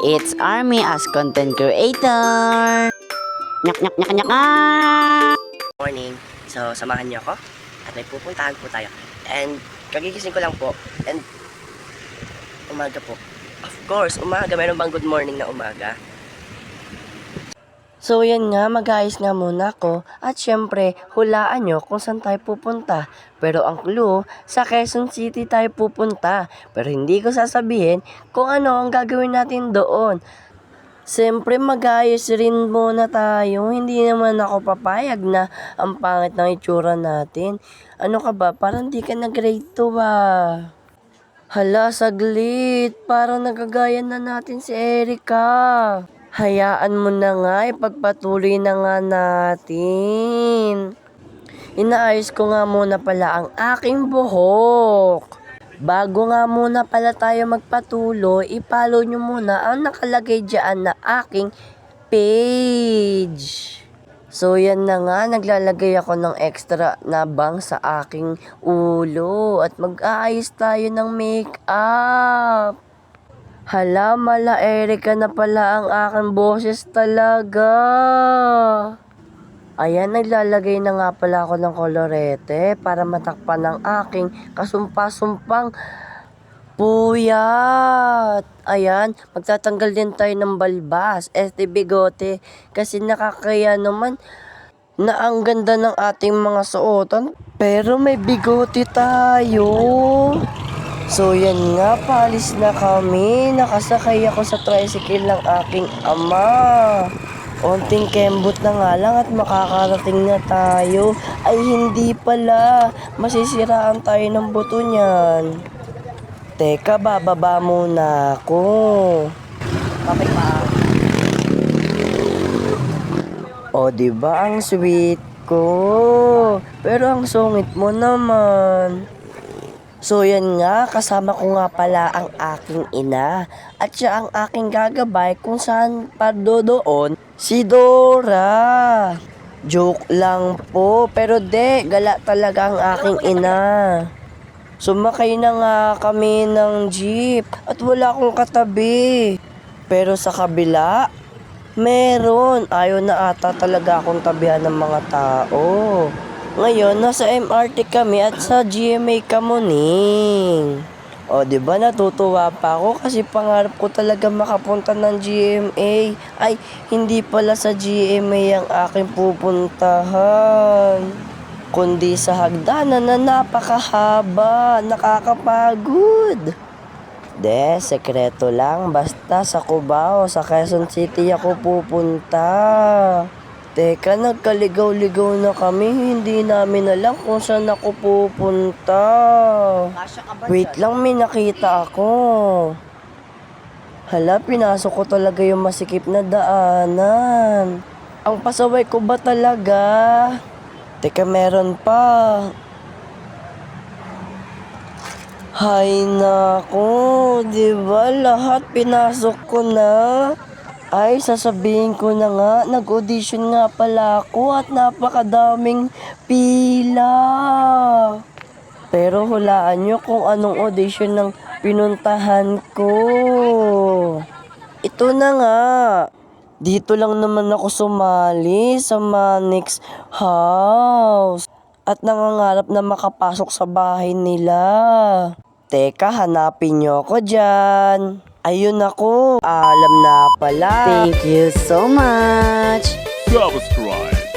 It's Army as content creator. Nyak nyak nyak nyak nyak. Morning. So, samahan niyo ako at may pupuntahan po tayo. And kagigising ko lang po. And umaga po. Of course, umaga. Meron bang good morning na umaga? So, yan nga. Mag-ayos nga muna ako. At syempre, hulaan nyo kung saan tayo pupunta. Pero ang clue, sa Quezon City tayo pupunta. Pero hindi ko sasabihin kung ano ang gagawin natin doon. Siyempre, mag-ayos rin muna tayo. Hindi naman ako papayag na ang pangit ng itsura natin. Ano ka ba? Parang di ka nag-grade 2 ba? Hala, saglit. Parang nagagaya na natin si Erica. Hayaan mo na nga, ipagpatuloy na nga natin. Inaayos ko nga muna pala ang aking buhok. Bago nga muna pala tayo magpatuloy, i-follow nyo muna ang nakalagay dyan na aking page. So yan na nga, naglalagay ako ng extra na bang sa aking ulo at mag-aayos tayo ng makeup. Hala, mala Erica na pala ang aking boses talaga. Ayan, naglalagay na nga pala ako ng kolorete para matakpan ng aking kasumpa-sumpang puyat. Ayan, magtatanggal din tayo ng balbas, bigote, kasi nakakaya naman na ang ganda ng ating mga suotan, pero may bigote tayo. So yan nga, paalis na kami. Nakasakay ako sa tricycle ng aking ama. Onting kembot na nga lang at makakarating na tayo. Ay hindi pala, masisiraan tayo ng buto niyan. Teka, bababa muna ako. Bakit pa? O diba ang sweet ko? Pero ang sungit mo naman. So yan nga, kasama ko nga pala ang aking ina at siya ang aking gagabay kung saan pa doon si Dora. Joke lang po, pero gala talaga ang aking ina. Sumakay na nga kami ng jeep at wala akong katabi. Pero sa kabila, meron. Ayaw na ata talaga akong tabihan ng mga tao. Ngayon, nasa MRT kami at sa GMA Kamuning. O, diba natutuwa pa ako kasi pangarap ko talaga makapunta ng GMA. Ay, hindi pala sa GMA ang aking pupuntahan, kundi sa hagdanan na napakahaba, nakakapagod. Sekreto lang, basta sa Cubao, sa Quezon City ako pupunta. Teka, nagkaligaw-ligaw na kami. Hindi namin alam kung saan ako pupunta. Wait lang, may nakita ako. Hala, pinasok ko talaga yung masikip na daanan. Ang pasaway ko ba talaga? Teka, meron pa. Hay nako, diba lahat pinasok ko na? Ay, sasabihin ko na nga, nag-audition nga pala ako at napakadaming pila. Pero hulaan nyo kung anong audition ng pinuntahan ko. Ito na nga. Dito lang naman ako sumali sa Manix House. At nangangarap na makapasok sa bahay nila. Teka, hanapin nyo ako dyan. Ayun ako, alam na pala. Thank you so much. Subscribe.